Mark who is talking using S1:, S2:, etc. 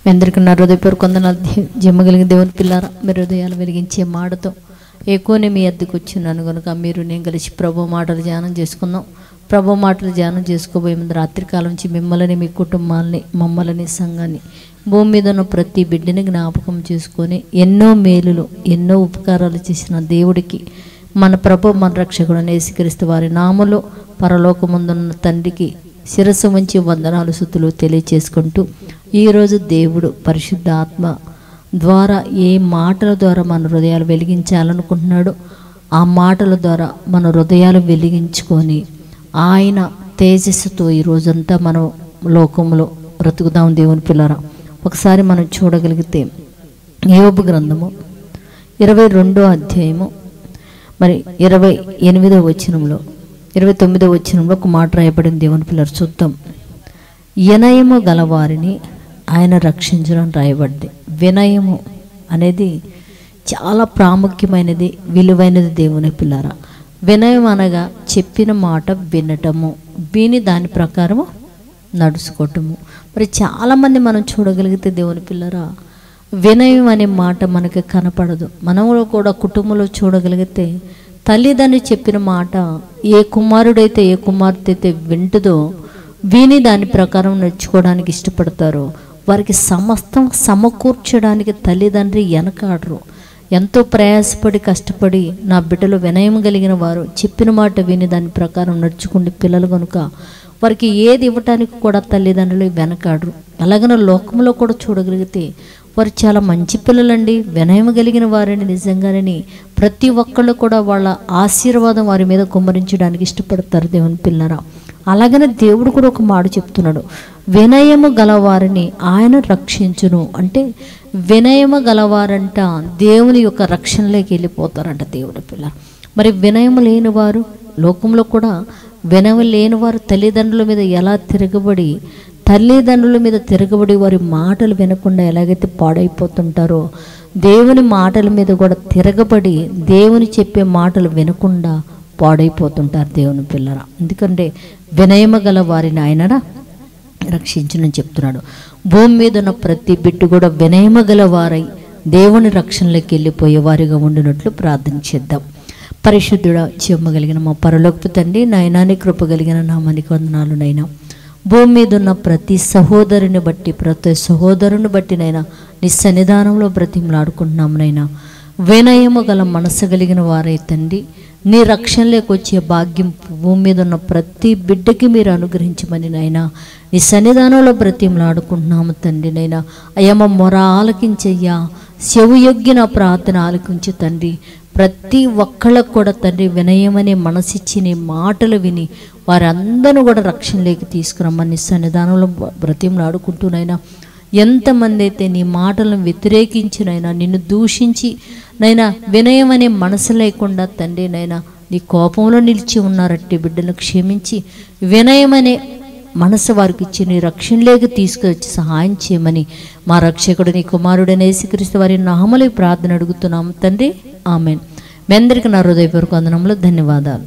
S1: మీ అందరికీ నా హృదయపూర్వక వందనాలు. జమ్మగలిగిన దేవుని పిల్లారా, మీరు హృదయాలు వెలిగించే మాటతో ఎక్కువనే మీ అద్దెకు వచ్చినాను కనుక నేను కలిసి ప్రభు మాటలు ధ్యానం చేసుకుందాం. ప్రభు మాటలు ధ్యానం చేసుకోబోయే ముందు రాత్రికాలం నుంచి మిమ్మల్ని, మీ కుటుంబాలని, మమ్మల్ని, సంఘాన్ని, భూమి మీద ఉన్న ప్రతి బిడ్డని జ్ఞాపకం చేసుకొని ఎన్నో మేలులు, ఎన్నో ఉపకారాలు చేసిన దేవుడికి, మన ప్రభు, మన రక్షకుడు యేసుక్రీస్తు వారి నామములో పరలోకమందున్న తండ్రికి శిరస్సు వంచి వందనాలు, స్తుతులు తెలియచేసుకుంటూ, ఈరోజు దేవుడు పరిశుద్ధ ఆత్మ ద్వారా ఏ మాటల ద్వారా మన హృదయాలు వెలిగించాలనుకుంటున్నాడో ఆ మాటల ద్వారా మన హృదయాలు వెలిగించుకొని ఆయన తేజస్సుతో ఈ రోజంతా మనం లోకంలో బ్రతుకుదాం. దేవుని పిల్లరా, ఒకసారి మనం చూడగలిగితే యోబు గ్రంథము 22వ అధ్యాయము 28వ వచనంలో 29వ వచనంలో ఒక మాట రాయబడింది. దేవుని పిల్లలు చూద్దాం. వినయము గలవారిని ఆయన రక్షించడం రాయబడింది. వినయము అనేది చాలా ప్రాముఖ్యమైనది, విలువైనది. దేవుని పిల్లరా, వినయం అనగా చెప్పిన మాట వినటము, విని దాని ప్రకారము నడుచుకోవటము. మరి చాలామంది మనం చూడగలిగితే దేవుని పిల్లరా, వినయం అనే మాట మనకి కనపడదు. మనలో కూడా కుటుంబంలో చూడగలిగితే తల్లిదండ్రులు చెప్పిన మాట ఏ కుమారుడైతే, ఏ కుమార్తె అయితే వింటుదో, విని దాని ప్రకారం నడుచుకోవడానికి ఇష్టపడతారో వారికి సమస్తం సమకూర్చడానికి తల్లిదండ్రి వెనకాడరు. ఎంతో ప్రయాసపడి కష్టపడి నా బిడ్డలు వినయం కలిగిన వారు చెప్పిన మాట విని దాని ప్రకారం నడుచుకునే పిల్లలు కనుక వారికి ఏది ఇవ్వటానికి కూడా తల్లిదండ్రులు వెనకాడరు. అలాగనే లోకంలో కూడా చూడగలిగితే వారు చాలా మంచి పిల్లలండి, వినయం కలిగిన వారిని నిజంగానే ప్రతి ఒక్కళ్ళు కూడా వాళ్ళ ఆశీర్వాదం వారి మీద కుమ్మరించడానికి ఇష్టపడతారు. దేవుని పిల్లరా, అలాగనే దేవుడు కూడా ఒక మాట చెప్తున్నాడు, వినయము గలవారిని ఆయన రక్షించును. అంటే వినయము గలవారంట దేవుని యొక్క రక్షణలోకి వెళ్ళిపోతారంట దేవుని పిల్ల. మరి వినయము లేనివారు లోకంలో కూడా, వినయం లేనివారు తల్లిదండ్రుల మీద ఎలా తిరగబడి, తల్లిదండ్రుల మీద తిరగబడి వారి మాటలు వినకుండా ఎలాగైతే పాడైపోతుంటారో, దేవుని మాటల మీద కూడా తిరగబడి దేవుని చెప్పే మాటలు వినకుండా పాడైపోతుంటారు దేవుని పిల్లరా. ఎందుకంటే వినయము గల వారిని ఆయన రక్షించునని చెప్తున్నాడు. భూమి మీద ఉన్న ప్రతి బిడ్డ కూడా వినయము గల వారై దేవుని రక్షణలోకి వెళ్ళిపోయే వారిగా ఉండినట్లు ప్రార్థన చేద్దాం. పరిశుద్ధుడా, చెమ్మగలిగిన మా పరలోకపు తండ్రి, నాయనాని కృప కలిగిన నామానికి వందనాలు నైనా. భూమి మీద ఉన్న ప్రతి సహోదరుని బట్టి, ప్రతి సహోదరుని బట్టి నైనా నీ సన్నిధానంలో బ్రతిమలాడుకుంటున్నాము నైనా. వినయము గల మనసు కలిగిన వారై తండ్రి, నీ రక్షణలోకి వచ్చే భాగ్యం భూమి మీద ఉన్న ప్రతి బిడ్డకి మీరు అనుగ్రహించమని నైనా నీ సన్నిధానంలో బ్రతిమలాడుకుంటున్నాము తండ్రి. నైనా అయ్యా, మా మొర ఆలకించయ్యా, చెవు యొగ్గి నా ప్రార్థన ఆలకించు తండ్రి. ప్రతి ఒక్కళ్ళకు కూడా తండ్రి వినయమనే మనసిచ్చి నీ మాటలు విని వారందరూ కూడా రక్షణలోకి తీసుకురమ్మని సన్నిధానంలో బ్రతిమలాడుకుంటూనైనా, ఎంతమంది అయితే నీ మాటలను వ్యతిరేకించినైనా, నిన్ను దూషించి నైనా వినయం అనే మనసు లేకుండా తండ్రి నైనా నీ కోపంలో నిలిచి ఉన్నారట్టి బిడ్డలను క్షమించి వినయం అనే మనసు వారికి ఇచ్చి నీ రక్షణలోకి తీసుకొచ్చి సహాయం చేయమని మా రక్షకుడు నీ కుమారుడైన యేసుక్రీస్తు వారి నామములో ప్రార్థన అడుగుతున్నాము తండ్రి. ఆమెన్. మీ అందరికీ నా హృదయపూర్వక వందనములు, ధన్యవాదాలు.